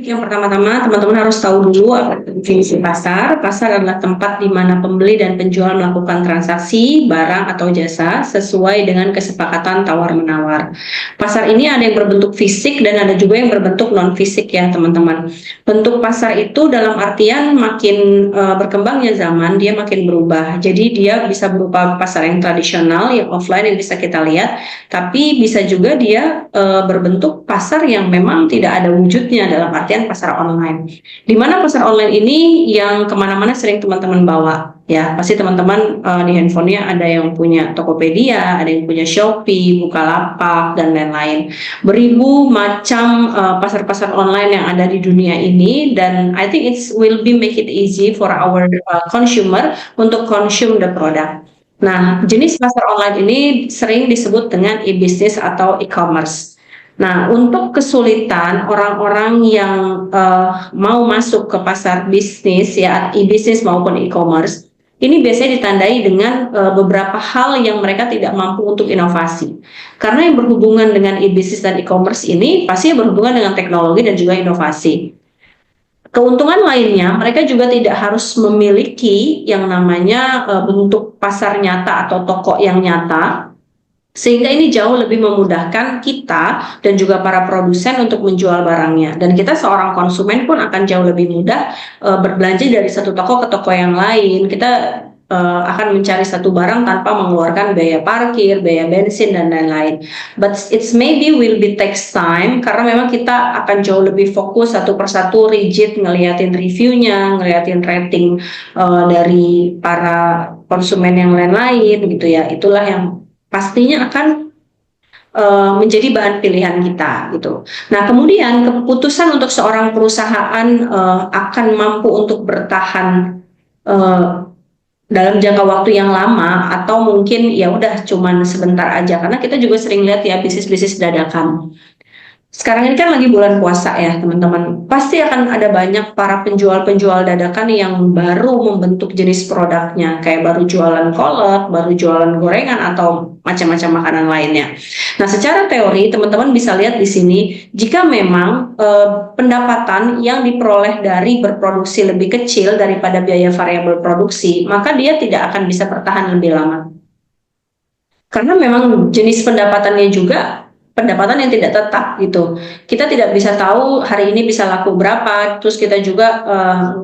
yang pertama-tama teman-teman harus tahu dulu apa definisi pasar. Pasar adalah tempat di mana pembeli dan penjual melakukan transaksi barang atau jasa sesuai dengan kesepakatan tawar-menawar. Pasar ini ada yang berbentuk fisik dan ada juga yang berbentuk non-fisik ya teman-teman. Bentuk pasar itu dalam artian makin berkembangnya zaman, dia makin berubah. Jadi dia bisa berupa pasar yang tradisional, yang offline yang bisa kita lihat, tapi bisa juga dia berbentuk pasar yang memang tidak ada wujudnya dalam artian pasar online. Di mana pasar online ini yang kemana-mana sering teman-teman bawa, ya pasti teman-teman di handphonenya ada yang punya Tokopedia, ada yang punya Shopee, Bukalapak dan lain-lain. Beribu macam pasar-pasar online yang ada di dunia ini, dan I think it will be make it easy for our consumer untuk consume the product. Nah, jenis pasar online ini sering disebut dengan e-business atau e-commerce. Nah, untuk kesulitan orang-orang yang mau masuk ke pasar bisnis ya e-business maupun e-commerce, ini biasanya ditandai dengan beberapa hal yang mereka tidak mampu untuk inovasi. Karena yang berhubungan dengan e-business dan e-commerce ini pasti berhubungan dengan teknologi dan juga inovasi. Keuntungan lainnya, mereka juga tidak harus memiliki yang namanya bentuk pasar nyata atau toko yang nyata, sehingga ini jauh lebih memudahkan kita dan juga para produsen untuk menjual barangnya. Dan kita seorang konsumen pun akan jauh lebih mudah berbelanja dari satu toko ke toko yang lain. Kita akan mencari satu barang tanpa mengeluarkan biaya parkir, biaya bensin dan lain-lain. But it's maybe will be takes time karena memang kita akan jauh lebih fokus satu persatu rigid ngeliatin reviewnya, ngeliatin rating dari para konsumen yang lain-lain gitu ya. Itulah yang pastinya akan menjadi bahan pilihan kita gitu. Nah, kemudian keputusan untuk seorang perusahaan akan mampu untuk bertahan dalam jangka waktu yang lama atau mungkin ya udah cuman sebentar aja, karena kita juga sering lihat ya bisnis-bisnis dadakan. Sekarang ini kan lagi bulan puasa ya teman-teman, pasti akan ada banyak para penjual-penjual dadakan yang baru membentuk jenis produknya, kayak baru jualan kolak, baru jualan gorengan atau macam-macam makanan lainnya. Nah, secara teori teman-teman bisa lihat di sini, jika memang pendapatan yang diperoleh dari berproduksi lebih kecil daripada biaya variabel produksi, maka dia tidak akan bisa bertahan lebih lama. Karena memang jenis pendapatannya juga pendapatan yang tidak tetap gitu. Kita tidak bisa tahu hari ini bisa laku berapa, terus kita juga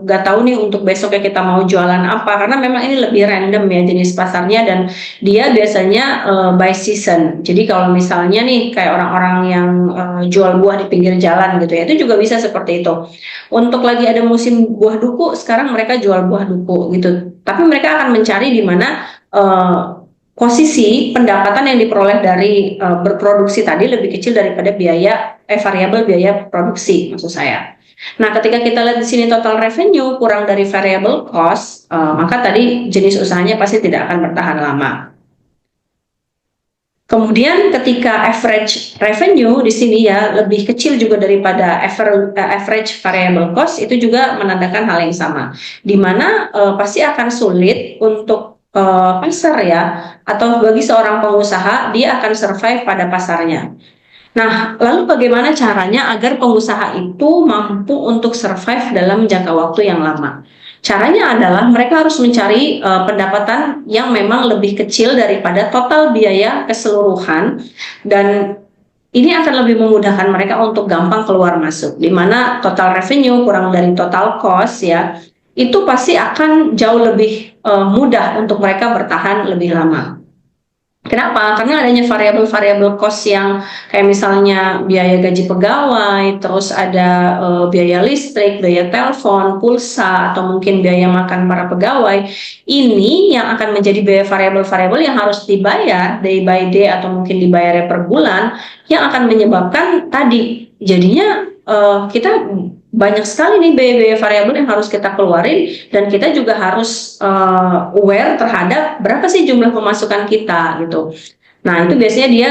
nggak tahu nih untuk besoknya kita mau jualan apa, karena memang ini lebih random ya jenis pasarnya, dan dia biasanya by season. Jadi kalau misalnya nih kayak orang-orang yang jual buah di pinggir jalan gitu ya, itu juga bisa seperti itu. Untuk lagi ada musim buah duku, sekarang mereka jual buah duku gitu. Tapi mereka akan mencari di mana posisi pendapatan yang diperoleh dari berproduksi tadi lebih kecil daripada variabel biaya produksi maksud saya. Nah, ketika kita lihat di sini total revenue kurang dari variable cost, maka tadi jenis usahanya pasti tidak akan bertahan lama. Kemudian ketika average revenue di sini ya lebih kecil juga daripada average variable cost, itu juga menandakan hal yang sama, di mana pasti akan sulit untuk pasar ya, atau bagi seorang pengusaha dia akan survive pada pasarnya. Nah, lalu bagaimana caranya agar pengusaha itu mampu untuk survive dalam jangka waktu yang lama? Caranya adalah mereka harus mencari pendapatan yang memang lebih kecil daripada total biaya keseluruhan, dan ini akan lebih memudahkan mereka untuk gampang keluar masuk, di mana total revenue kurang dari total cost ya, itu pasti akan jauh lebih mudah untuk mereka bertahan lebih lama. Kenapa? Karena adanya variabel-variabel cost yang kayak misalnya biaya gaji pegawai, terus ada biaya listrik, biaya telepon, pulsa, atau mungkin biaya makan para pegawai. Ini yang akan menjadi biaya variabel-variabel yang harus dibayar day by day atau mungkin dibayar per bulan, yang akan menyebabkan tadi jadinya kita banyak sekali nih biaya-biaya variabel yang harus kita keluarin, dan kita juga harus aware terhadap berapa sih jumlah pemasukan kita gitu. Nah, itu biasanya dia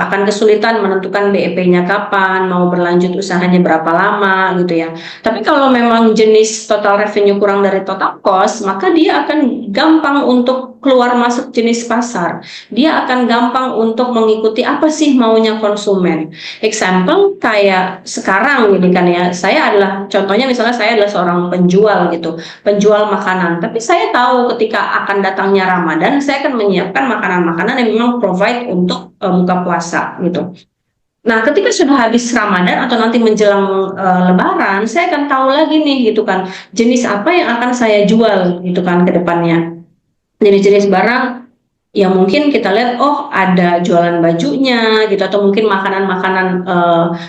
akan kesulitan menentukan BEP-nya kapan, mau berlanjut usahanya berapa lama gitu ya. Tapi kalau memang jenis total revenue kurang dari total cost, maka dia akan gampang untuk keluar masuk jenis pasar. Dia akan gampang untuk mengikuti apa sih maunya konsumen. Example kayak sekarang ini kan ya, saya adalah contohnya misalnya saya adalah seorang penjual gitu, penjual makanan. Tapi saya tahu ketika akan datangnya Ramadan, saya akan menyiapkan makanan-makanan yang memang provide untuk buka puasa gitu. Nah, ketika sudah habis Ramadan atau nanti menjelang Lebaran, saya akan tahu lagi nih gitu kan, jenis apa yang akan saya jual gitu kan ke depannya. Jenis-jenis barang yang mungkin kita lihat, oh ada jualan bajunya gitu, atau mungkin makanan-makanan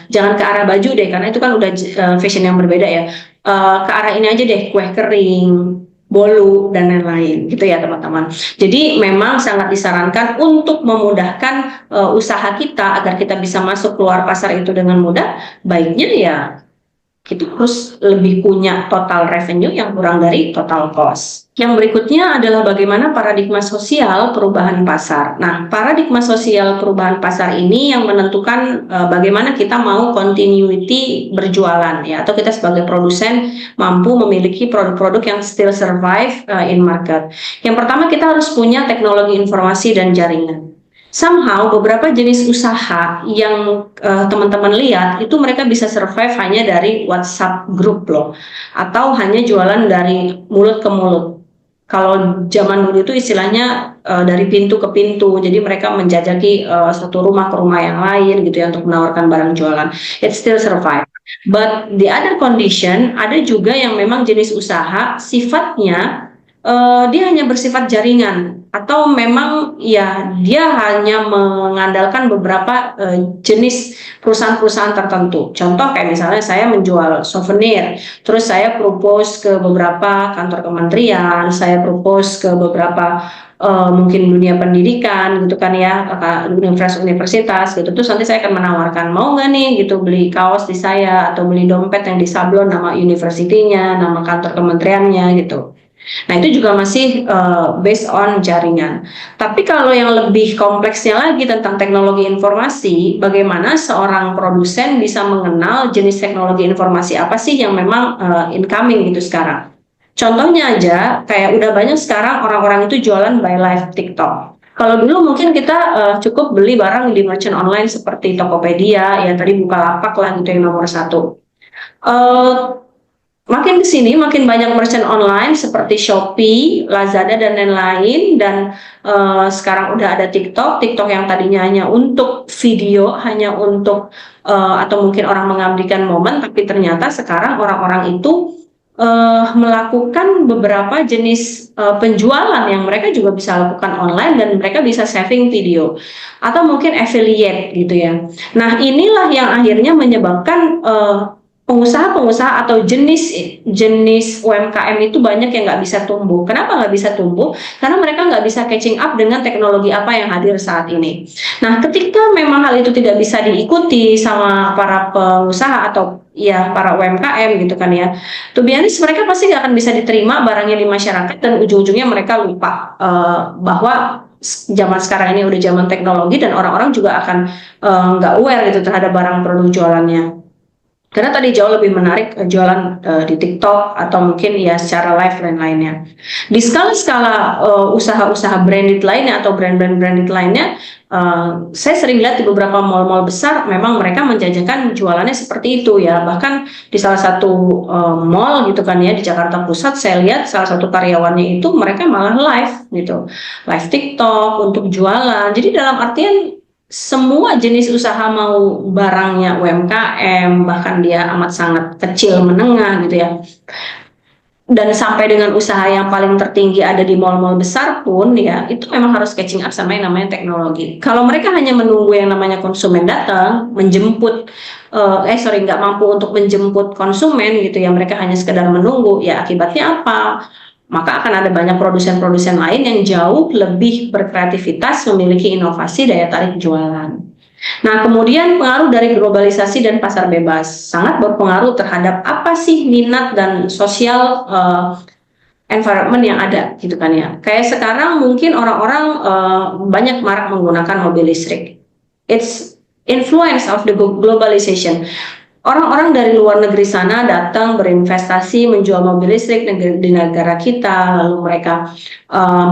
jangan ke arah baju deh, karena itu kan udah fashion yang berbeda ya. Ke arah ini aja deh, kue kering, bolu dan lain-lain gitu ya teman-teman. Jadi memang sangat disarankan untuk memudahkan usaha kita agar kita bisa masuk keluar pasar itu dengan mudah. Baiknya ya kita harus lebih punya total revenue yang kurang dari total cost. Yang berikutnya adalah bagaimana paradigma sosial perubahan pasar. Nah, paradigma sosial perubahan pasar ini yang menentukan bagaimana kita mau continuity berjualan ya, atau kita sebagai produsen mampu memiliki produk-produk yang still survive in market. Yang pertama, kita harus punya teknologi informasi dan jaringan. Somehow beberapa jenis usaha yang teman-teman lihat itu mereka bisa survive hanya dari WhatsApp grup loh, atau hanya jualan dari mulut ke mulut. Kalau zaman dulu itu istilahnya dari pintu ke pintu, jadi mereka menjajaki satu rumah ke rumah yang lain gitu ya untuk menawarkan barang jualan. It still survive. But the other condition, ada juga yang memang jenis usaha sifatnya dia hanya bersifat jaringan, atau memang ya dia hanya mengandalkan beberapa jenis perusahaan-perusahaan tertentu. Contoh kayak misalnya saya menjual souvenir, terus saya propose ke beberapa kantor kementerian, saya propose ke beberapa mungkin dunia pendidikan gitu kan ya, universitas gitu. Terus nanti saya akan menawarkan, mau nggak nih gitu beli kaos di saya, atau beli dompet yang disablon nama universitinya, nama kantor kementeriannya gitu. Nah, itu juga masih based on jaringan. Tapi kalau yang lebih kompleksnya lagi tentang teknologi informasi, bagaimana seorang produsen bisa mengenal jenis teknologi informasi apa sih yang memang incoming gitu sekarang. Contohnya aja, kayak udah banyak sekarang orang-orang itu jualan by live TikTok. Kalau dulu mungkin kita cukup beli barang di merchant online seperti Tokopedia, ya tadi Bukalapak lah gitu yang nomor satu. Makin kesini makin banyak merchant online seperti Shopee, Lazada dan lain-lain, dan sekarang udah ada TikTok yang tadinya hanya untuk video, hanya untuk atau mungkin orang mengabdikan momen, tapi ternyata sekarang orang-orang itu melakukan beberapa jenis penjualan yang mereka juga bisa lakukan online, dan mereka bisa saving video atau mungkin affiliate gitu ya. Nah, inilah yang akhirnya menyebabkan pengusaha-pengusaha atau jenis UMKM itu banyak yang nggak bisa tumbuh. Kenapa nggak bisa tumbuh? Karena mereka nggak bisa catching up dengan teknologi apa yang hadir saat ini. Nah, ketika memang hal itu tidak bisa diikuti sama para pengusaha atau ya para UMKM gitu kan ya, to be honest, mereka pasti nggak akan bisa diterima barangnya di masyarakat, dan ujung-ujungnya mereka lupa bahwa zaman sekarang ini udah zaman teknologi, dan orang-orang juga akan nggak aware gitu terhadap barang produk jualannya. Karena tadi jauh lebih menarik jualan di TikTok atau mungkin ya secara live dan lainnya. Di skala-skala usaha-usaha branded lainnya atau brand-brand branded lainnya, saya sering lihat di beberapa mall-mall besar memang mereka menjajakan jualannya seperti itu ya. Bahkan di salah satu mall gitu kan ya di Jakarta Pusat, saya lihat salah satu karyawannya itu mereka malah live gitu, live TikTok untuk jualan. Jadi dalam artian semua jenis usaha, mau barangnya UMKM, bahkan dia amat sangat kecil menengah gitu ya, dan sampai dengan usaha yang paling tertinggi ada di mall-mall besar pun ya, itu memang harus catching up sama yang namanya teknologi. Kalau mereka hanya menunggu yang namanya konsumen datang, menjemput nggak mampu untuk menjemput konsumen gitu ya, mereka hanya sekedar menunggu, ya akibatnya apa? Maka akan ada banyak produsen-produsen lain yang jauh lebih berkreativitas, memiliki inovasi, daya tarik jualan. Nah, kemudian pengaruh dari globalisasi dan pasar bebas sangat berpengaruh terhadap apa sih minat dan sosial environment yang ada gitu kan ya. Kayak sekarang mungkin orang-orang banyak marak menggunakan mobil listrik. It's influence of the globalization. Orang-orang dari luar negeri sana datang berinvestasi menjual mobil listrik di negara kita, lalu mereka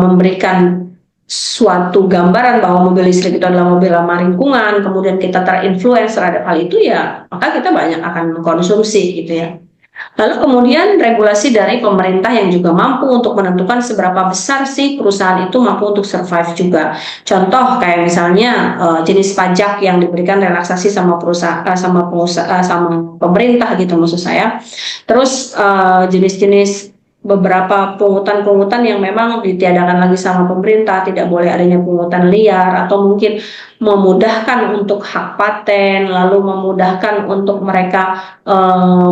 memberikan suatu gambaran bahwa mobil listrik itu adalah mobil ramah lingkungan, kemudian kita terinfluence terhadap hal itu, ya maka kita banyak akan mengkonsumsi gitu ya. Lalu kemudian regulasi dari pemerintah yang juga mampu untuk menentukan seberapa besar sih perusahaan itu mampu untuk survive juga. Contoh kayak misalnya jenis pajak yang diberikan relaksasi sama perusahaan, sama pemerintah gitu maksud saya. Terus jenis-jenis beberapa pungutan-pungutan yang memang ditiadakan lagi sama pemerintah, tidak boleh adanya pungutan liar, atau mungkin memudahkan untuk hak paten, lalu memudahkan untuk mereka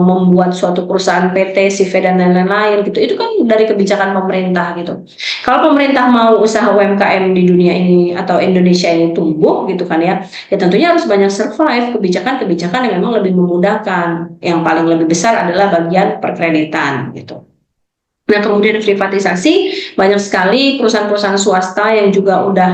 membuat suatu perusahaan PT, CV dan lain-lain gitu. Itu kan dari kebijakan pemerintah gitu. Kalau pemerintah mau usaha UMKM di dunia ini atau Indonesia ini tumbuh gitu kan ya, ya tentunya harus banyak survive kebijakan-kebijakan yang memang lebih memudahkan. Yang paling lebih besar adalah bagian perkreditan gitu. Nah, kemudian privatisasi, banyak sekali perusahaan-perusahaan swasta yang juga udah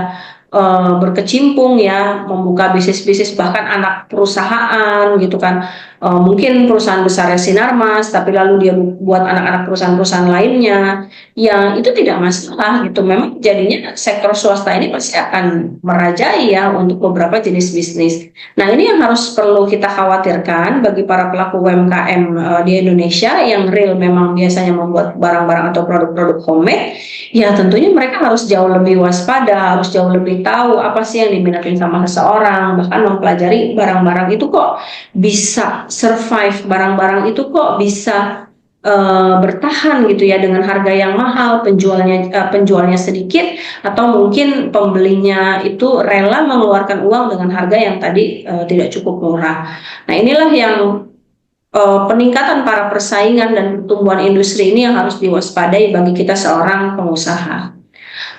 berkecimpung ya, membuka bisnis-bisnis, bahkan anak perusahaan gitu kan. Mungkin perusahaan besarnya Sinarmas, tapi lalu dia buat anak-anak perusahaan-perusahaan lainnya, yang itu tidak masalah gitu. Memang jadinya sektor swasta ini pasti akan merajai ya untuk beberapa jenis bisnis. Nah, ini yang harus perlu kita khawatirkan bagi para pelaku UMKM di Indonesia yang real memang biasanya membuat barang-barang atau produk-produk homemade. Ya tentunya mereka harus jauh lebih waspada, harus jauh lebih tahu apa sih yang diminatin sama seseorang, bahkan mempelajari barang-barang itu kok bisa survive, barang-barang itu kok bisa bertahan gitu ya dengan harga yang mahal, penjualnya sedikit, atau mungkin pembelinya itu rela mengeluarkan uang dengan harga yang tadi tidak cukup murah. Nah, inilah yang peningkatan para persaingan dan pertumbuhan industri ini yang harus diwaspadai bagi kita seorang pengusaha.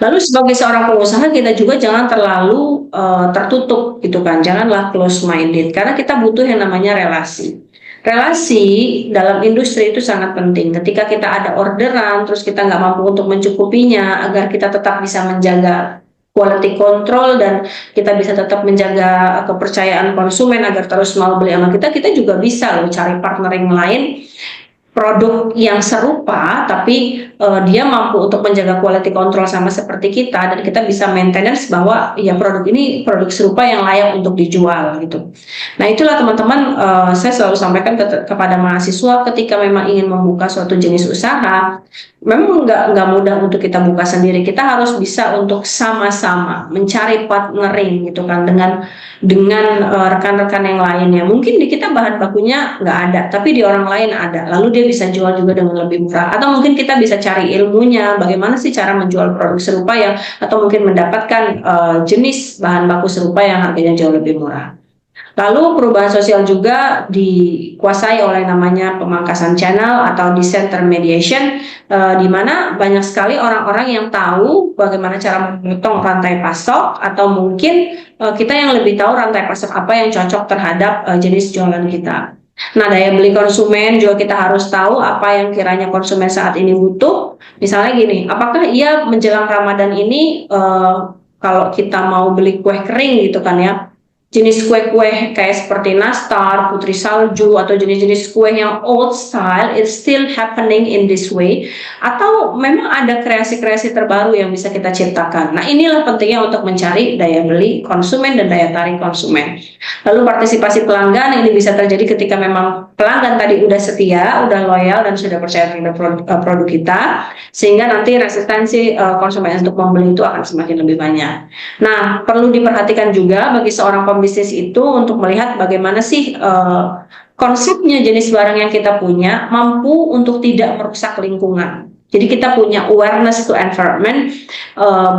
Lalu sebagai seorang pengusaha kita juga jangan terlalu tertutup gitu kan, janganlah close minded, karena kita butuh yang namanya relasi. Relasi dalam industri itu sangat penting. Ketika kita ada orderan, terus kita nggak mampu untuk mencukupinya, agar kita tetap bisa menjaga quality control dan kita bisa tetap menjaga kepercayaan konsumen agar terus mau beli sama kita juga bisa loh cari partnering lain, produk yang serupa tapi dia mampu untuk menjaga quality control sama seperti kita, dan kita bisa maintenance bahwa ya produk ini produk serupa yang layak untuk dijual gitu. Nah, itulah teman-teman, saya selalu sampaikan kepada mahasiswa ketika memang ingin membuka suatu jenis usaha, memang nggak mudah untuk kita buka sendiri. Kita harus bisa untuk sama-sama mencari partnering gitu kan dengan rekan-rekan yang lainnya. Mungkin di kita bahan bakunya nggak ada, tapi di orang lain ada. Lalu dia bisa jual juga dengan lebih murah. Atau mungkin kita bisa cari ilmunya, bagaimana sih cara menjual produk serupa yang, atau mungkin mendapatkan jenis bahan baku serupa yang harganya jauh lebih murah. Lalu perubahan sosial juga dikuasai oleh namanya pemangkasan channel atau disintermediation, di mana banyak sekali orang-orang yang tahu bagaimana cara memotong rantai pasok, atau mungkin kita yang lebih tahu rantai pasok apa yang cocok terhadap jenis jualan kita. Nah, daya beli konsumen juga kita harus tahu apa yang kiranya konsumen saat ini butuh. Misalnya gini, apakah ia menjelang Ramadan ini kalau kita mau beli kue kering gitu kan ya, jenis kue-kue kayak seperti nastar, putri salju, atau jenis-jenis kue yang old style, it's still happening in this way, atau memang ada kreasi-kreasi terbaru yang bisa kita ciptakan. Nah, inilah pentingnya untuk mencari daya beli konsumen dan daya tarik konsumen. Lalu partisipasi pelanggan ini bisa terjadi ketika memang pelanggan tadi udah setia, udah loyal, dan sudah percaya terhadap produk kita, sehingga nanti resistensi konsumen untuk membeli itu akan semakin lebih banyak. Nah, perlu diperhatikan juga bagi seorang pembisnis itu untuk melihat bagaimana sih konsepnya jenis barang yang kita punya mampu untuk tidak merusak lingkungan. Jadi kita punya awareness to environment,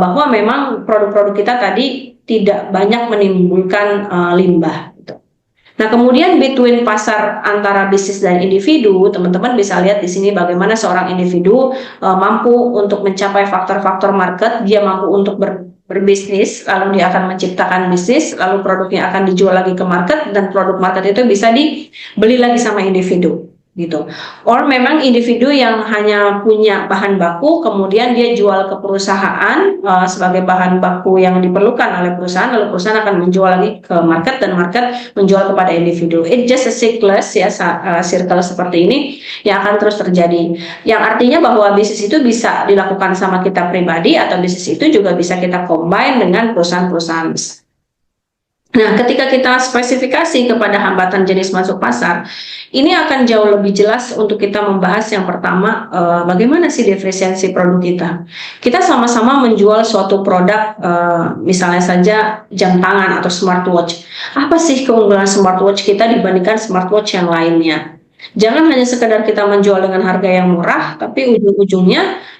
bahwa memang produk-produk kita tadi tidak banyak menimbulkan limbah. Nah, kemudian between pasar antara bisnis dan individu, teman-teman bisa lihat di sini bagaimana seorang individu mampu untuk mencapai faktor-faktor market, dia mampu untuk berbisnis, lalu dia akan menciptakan bisnis, lalu produknya akan dijual lagi ke market, dan produk market itu bisa dibeli lagi sama individu. gitu. Or memang individu yang hanya punya bahan baku, kemudian dia jual ke perusahaan sebagai bahan baku yang diperlukan oleh perusahaan, lalu perusahaan akan menjual lagi ke market dan market menjual kepada individu. It just a cyclus ya, circle seperti ini yang akan terus terjadi. Yang artinya bahwa bisnis itu bisa dilakukan sama kita pribadi atau bisnis itu juga bisa kita combine dengan perusahaan-perusahaan besar. Nah, ketika kita spesifikasi kepada hambatan jenis masuk pasar, ini akan jauh lebih jelas untuk kita membahas yang pertama, bagaimana sih diferensiasi produk kita. Kita sama-sama menjual suatu produk, misalnya saja jam tangan atau smartwatch. Apa sih keunggulan smartwatch kita dibandingkan smartwatch yang lainnya? Jangan hanya sekedar kita menjual dengan harga yang murah, tapi ujung-ujungnya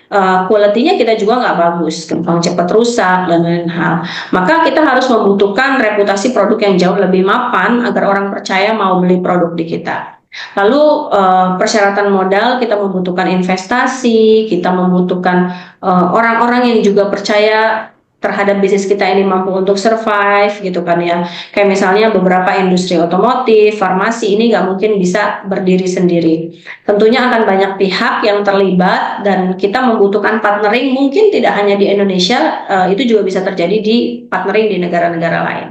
quality-nya kita juga nggak bagus, gampang cepat rusak dan lain hal. Maka kita harus membutuhkan reputasi produk yang jauh lebih mapan agar orang percaya mau beli produk di kita. Lalu persyaratan modal, kita membutuhkan investasi, kita membutuhkan orang-orang yang juga percaya terhadap bisnis kita ini mampu untuk survive gitu kan ya. Kayak misalnya beberapa industri otomotif, farmasi ini nggak mungkin bisa berdiri sendiri. Tentunya akan banyak pihak yang terlibat dan kita membutuhkan partnering, mungkin tidak hanya di Indonesia, itu juga bisa terjadi di partnering di negara-negara lain.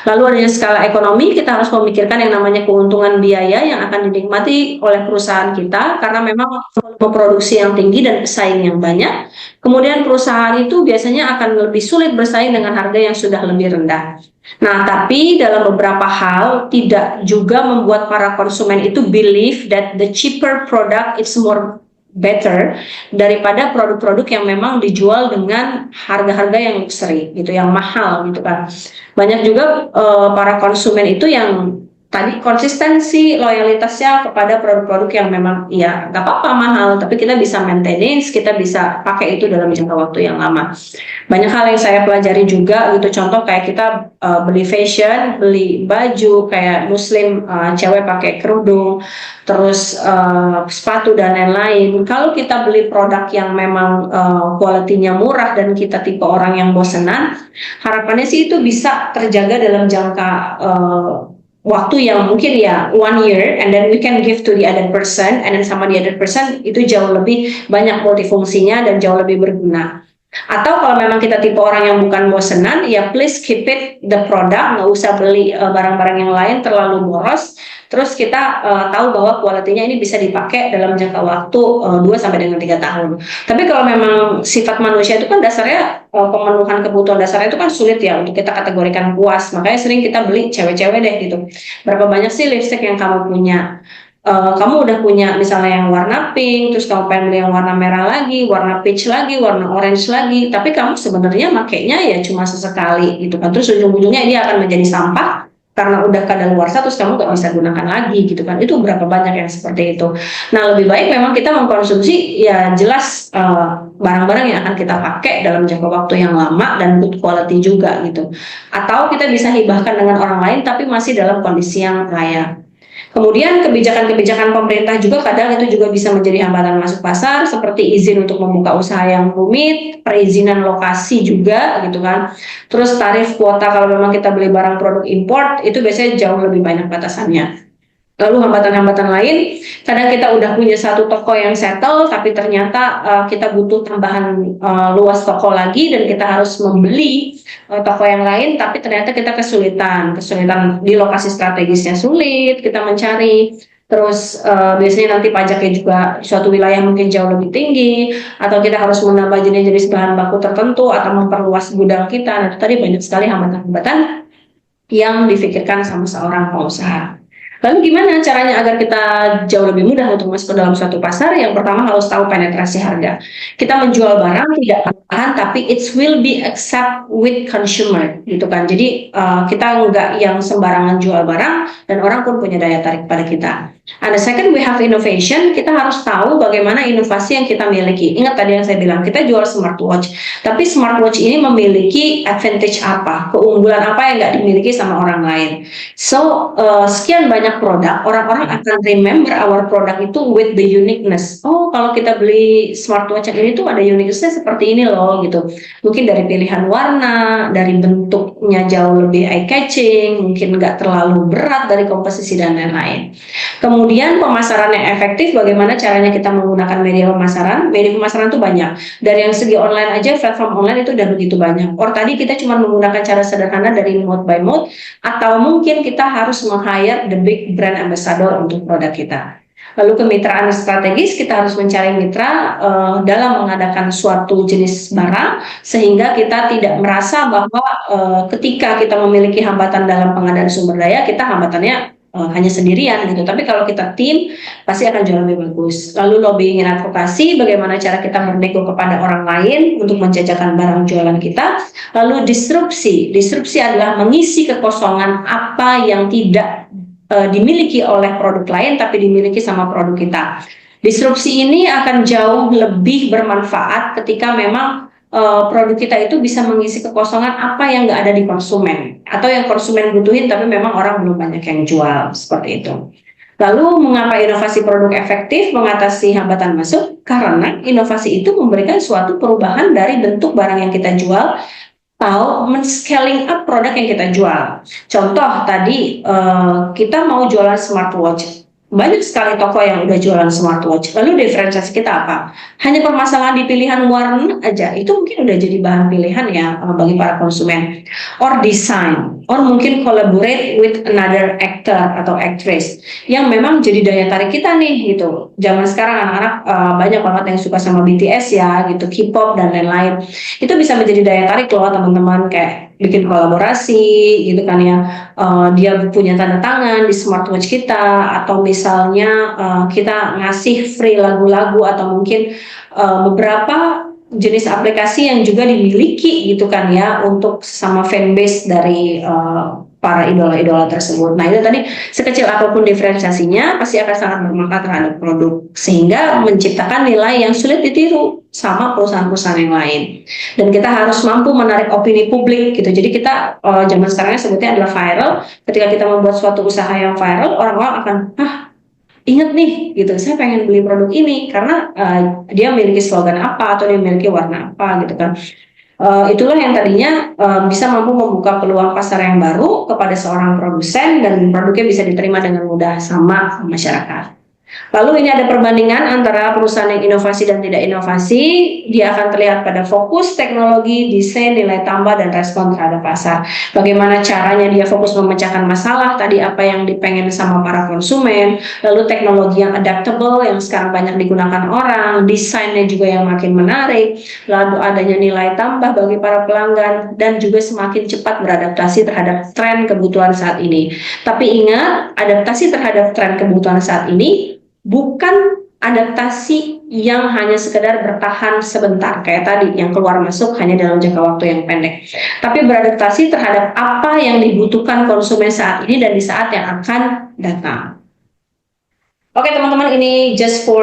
Lalu adanya skala ekonomi, kita harus memikirkan yang namanya keuntungan biaya yang akan dinikmati oleh perusahaan kita karena memang volume produksi yang tinggi dan pesaing yang banyak. Kemudian perusahaan itu biasanya akan lebih sulit bersaing dengan harga yang sudah lebih rendah. Nah, tapi dalam beberapa hal tidak juga membuat para konsumen itu believe that the cheaper product is more better daripada produk-produk yang memang dijual dengan harga-harga yang luxury gitu, yang mahal gitu kan. Banyak juga para konsumen itu yang tadi konsistensi loyalitasnya kepada produk-produk yang memang ya nggak apa-apa mahal, tapi kita bisa maintenance, kita bisa pakai itu dalam jangka waktu yang lama. Banyak hal yang saya pelajari juga gitu, contoh kayak kita beli fashion, beli baju kayak muslim, cewek pakai kerudung, terus sepatu dan lain-lain. Kalau kita beli produk yang memang kualitinya murah dan kita tipe orang yang bosenan, harapannya sih itu bisa terjaga dalam jangka waktu yang mungkin ya 1 year, and then we can give to the other person, and then sama the other person itu jauh lebih banyak multifungsinya dan jauh lebih berguna. Atau kalau memang kita tipe orang yang bukan bosenan, ya please keep it the product, nggak usah beli barang-barang yang lain terlalu boros. Terus kita tahu bahwa kualitinya ini bisa dipakai dalam jangka waktu 2 sampai dengan 3 tahun. Tapi kalau memang sifat manusia itu kan dasarnya pemenuhan kebutuhan dasarnya itu kan sulit ya untuk kita kategorikan puas. Makanya sering kita beli cewek-cewek deh gitu. Berapa banyak sih lipstick yang kamu punya? Kamu udah punya misalnya yang warna pink, terus kamu pengen beli yang warna merah lagi, warna peach lagi, warna orange lagi, tapi kamu sebenarnya makainya ya cuma sesekali gitu kan, terus ujung-ujungnya dia akan menjadi sampah karena udah kadaluarsa, terus kamu gak bisa gunakan lagi gitu kan. Itu berapa banyak yang seperti itu. Nah, lebih baik memang kita mengkonsumsi ya jelas barang-barang yang akan kita pakai dalam jangka waktu yang lama dan good quality juga gitu. Atau kita bisa hibahkan dengan orang lain tapi masih dalam kondisi yang layak. Kemudian kebijakan-kebijakan pemerintah juga kadang itu juga bisa menjadi hambatan masuk pasar, seperti izin untuk membuka usaha yang rumit, perizinan lokasi juga gitu kan. Terus tarif kuota kalau memang kita beli barang produk import itu biasanya jauh lebih banyak batasannya. Lalu hambatan-hambatan lain, kadang kita udah punya satu toko yang settle, tapi ternyata kita butuh tambahan luas toko lagi dan kita harus membeli toko yang lain, tapi ternyata kita kesulitan di lokasi strategisnya sulit, kita mencari. Terus biasanya nanti pajaknya juga suatu wilayah mungkin jauh lebih tinggi, atau kita harus menambah jenis-jenis bahan baku tertentu atau memperluas gudang kita. Nah, itu tadi banyak sekali hambatan-hambatan yang difikirkan sama seorang pengusaha. Lalu gimana caranya agar kita jauh lebih mudah untuk masuk ke dalam suatu pasar? Yang pertama harus tahu penetrasi harga. Kita menjual barang tidak tambahan, tapi it will be accept with consumer, gitu kan. Jadi kita nggak yang sembarangan jual barang dan orang pun punya daya tarik pada kita. And the second, we have innovation. Kita harus tahu bagaimana inovasi yang kita miliki. Ingat tadi yang saya bilang, kita jual smartwatch, tapi smartwatch ini memiliki advantage apa, keunggulan apa yang nggak dimiliki sama orang lain. So sekian banyak produk, orang-orang akan remember our product itu with the uniqueness. Oh, kalau kita beli smartwatch yang ini tuh ada uniquenessnya seperti ini loh gitu. Mungkin dari pilihan warna, dari bentuknya jauh lebih eye catching, mungkin nggak terlalu berat dari komposisi dan lain-lain. Kemudian pemasaran yang efektif, bagaimana caranya kita menggunakan media pemasaran? Media pemasaran itu banyak. Dari yang segi online aja, platform online itu udah begitu banyak. Or tadi kita cuma menggunakan cara sederhana dari mode by mode, atau mungkin kita harus meng-hire the big brand ambassador untuk produk kita. Lalu kemitraan strategis, kita harus mencari mitra dalam mengadakan suatu jenis barang, sehingga kita tidak merasa bahwa ketika kita memiliki hambatan dalam pengadaan sumber daya, kita hambatannya hanya sendirian gitu. Tapi kalau kita tim, pasti akan jauh lebih bagus. Lalu lobbying dan advokasi, bagaimana cara kita bernego kepada orang lain untuk menjajakan barang jualan kita. Lalu disrupsi adalah mengisi kekosongan apa yang tidak dimiliki oleh produk lain tapi dimiliki sama produk kita. Disrupsi ini akan jauh lebih bermanfaat ketika memang produk kita itu bisa mengisi kekosongan apa yang nggak ada di konsumen, atau yang konsumen butuhin tapi memang orang belum banyak yang jual, seperti itu. Lalu mengapa inovasi produk efektif mengatasi hambatan masuk? Karena inovasi itu memberikan suatu perubahan dari bentuk barang yang kita jual atau men-scaling up produk yang kita jual. Contoh tadi kita mau jualan smartwatch. Banyak sekali toko yang udah jualan smartwatch. Lalu diferensiasi kita apa? Hanya permasalahan di pilihan warna aja. Itu mungkin udah jadi bahan pilihan ya bagi para konsumen. Or design, or mungkin collaborate with another actor atau actress yang memang jadi daya tarik kita nih gitu. Zaman sekarang anak-anak banyak banget yang suka sama BTS ya gitu, K-pop dan lain-lain. Itu bisa menjadi daya tarik loh teman-teman, kayak bikin kolaborasi gitu kan ya. Dia punya tanda tangan di smartwatch kita, atau misalnya kita ngasih free lagu-lagu atau mungkin beberapa jenis aplikasi yang juga dimiliki gitu kan ya untuk sama fanbase dari para idola-idola tersebut. Nah itu tadi, sekecil apapun diferensiasinya pasti akan sangat bermanfaat terhadap produk, sehingga menciptakan nilai yang sulit ditiru sama perusahaan-perusahaan yang lain. Dan kita harus mampu menarik opini publik gitu. Jadi kita zaman sekarang sebutnya adalah viral. Ketika kita membuat suatu usaha yang viral, orang-orang akan ingat nih gitu, saya pengen beli produk ini karena dia memiliki slogan apa atau dia memiliki warna apa gitu kan. Itulah yang tadinya bisa mampu membuka peluang pasar yang baru kepada seorang produsen, dan produknya bisa diterima dengan mudah sama masyarakat. Lalu ini ada perbandingan antara perusahaan yang inovasi dan tidak inovasi. Dia akan terlihat pada fokus, teknologi, desain, nilai tambah, dan respon terhadap pasar. Bagaimana caranya dia fokus memecahkan masalah, tadi apa yang dipengen sama para konsumen. Lalu teknologi yang adaptable yang sekarang banyak digunakan orang, desainnya juga yang makin menarik. Lalu adanya nilai tambah bagi para pelanggan, dan juga semakin cepat beradaptasi terhadap tren kebutuhan saat ini. Tapi ingat, adaptasi terhadap tren kebutuhan saat ini bukan adaptasi yang hanya sekedar bertahan sebentar kayak tadi yang keluar masuk hanya dalam jangka waktu yang pendek, tapi beradaptasi terhadap apa yang dibutuhkan konsumen saat ini dan di saat yang akan datang. Oke teman-teman, ini just for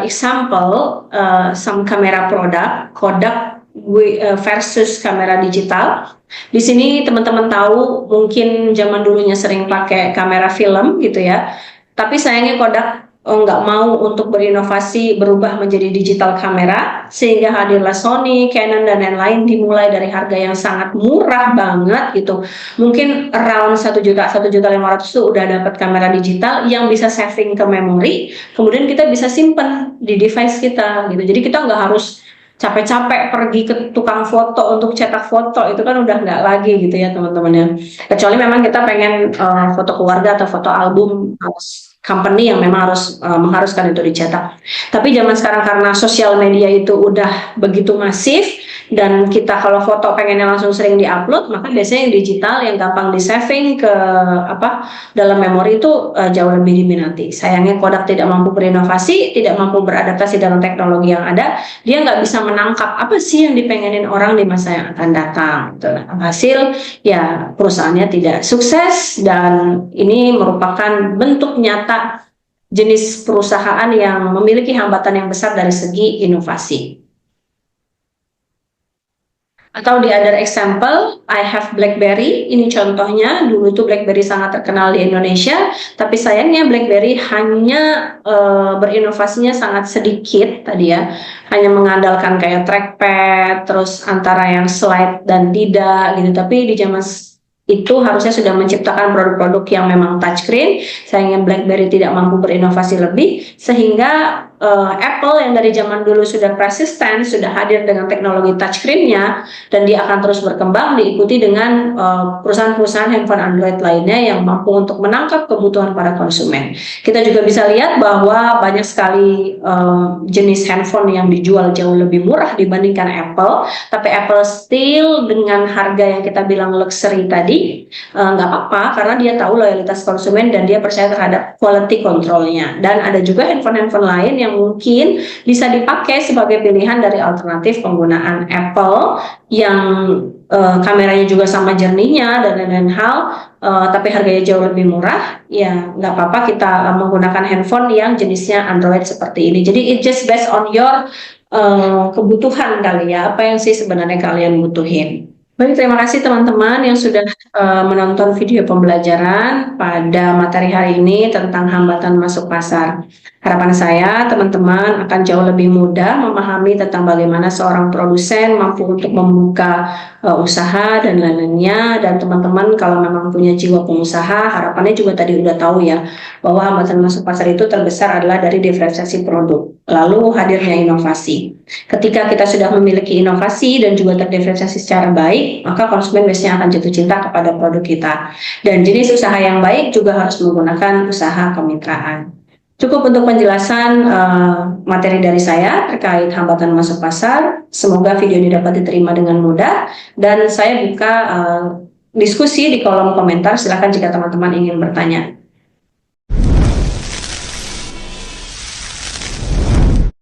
example some kamera produk Kodak versus kamera digital. Di sini teman-teman tahu mungkin zaman dulunya sering pakai kamera film gitu ya, tapi sayangnya Kodak nggak mau untuk berinovasi berubah menjadi digital kamera, sehingga hadirlah Sony, Canon, dan lain-lain dimulai dari harga yang sangat murah banget gitu. Mungkin around 1 juta, 1.500.000 tuh udah dapat kamera digital yang bisa saving ke memori, kemudian kita bisa simpen di device kita gitu. Jadi kita nggak harus capek-capek pergi ke tukang foto untuk cetak foto, itu kan udah nggak lagi gitu ya teman-teman ya. Kecuali memang kita pengen foto keluarga atau foto album company yang memang harus mengharuskan itu dicetak. Tapi zaman sekarang karena sosial media itu udah begitu masif, dan kita kalau foto pengennya langsung sering diupload, maka biasanya yang digital yang gampang di saving ke dalam memori itu jauh lebih diminati. Sayangnya Kodak tidak mampu berinovasi, tidak mampu beradaptasi dalam teknologi yang ada. Dia nggak bisa menangkap apa sih yang dipengenin orang di masa yang akan datang. Hasil ya perusahaannya tidak sukses, dan ini merupakan bentuk nyata jenis perusahaan yang memiliki hambatan yang besar dari segi inovasi. Atau di other example, I have BlackBerry. Ini contohnya, dulu itu BlackBerry sangat terkenal di Indonesia, tapi sayangnya BlackBerry hanya berinovasinya sangat sedikit tadi ya, hanya mengandalkan kayak trackpad, terus antara yang slide dan tidak gitu. Tapi di zaman itu harusnya sudah menciptakan produk-produk yang memang touchscreen, sayangnya BlackBerry tidak mampu berinovasi lebih, sehingga Apple yang dari zaman dulu sudah persisten, sudah hadir dengan teknologi touchscreen-nya, dan dia akan terus berkembang, diikuti dengan perusahaan-perusahaan handphone Android lainnya yang mampu untuk menangkap kebutuhan para konsumen. Kita juga bisa lihat bahwa banyak sekali jenis handphone yang dijual jauh lebih murah dibandingkan Apple, tapi Apple still dengan harga yang kita bilang luxury tadi, nggak apa-apa karena dia tahu loyalitas konsumen dan dia percaya terhadap quality controlnya. Dan ada juga handphone-handphone lain yang mungkin bisa dipakai sebagai pilihan dari alternatif penggunaan Apple yang kameranya juga sama jernihnya dan lain-lain hal, tapi harganya jauh lebih murah. Ya nggak apa-apa kita menggunakan handphone yang jenisnya Android seperti ini. Jadi it just based on your kebutuhan kali ya, apa yang sih sebenarnya kalian butuhin. Baik, terima kasih teman-teman yang sudah menonton video pembelajaran pada materi hari ini tentang hambatan masuk pasar. Harapan saya teman-teman akan jauh lebih mudah memahami tentang bagaimana seorang produsen mampu untuk membuka usaha dan lain-lainnya. Dan teman-teman kalau memang punya jiwa pengusaha, harapannya juga tadi udah tahu ya, bahwa hambatan masuk pasar itu terbesar adalah dari diferensiasi produk, lalu hadirnya inovasi. Ketika kita sudah memiliki inovasi dan juga terdiferensiasi secara baik, maka konsumen biasanya akan jatuh cinta kepada produk kita. Dan jenis usaha yang baik juga harus menggunakan usaha kemitraan. Cukup untuk penjelasan materi dari saya terkait hambatan masuk pasar. Semoga video ini dapat diterima dengan mudah, dan saya buka diskusi di kolom komentar. Silakan jika teman-teman ingin bertanya.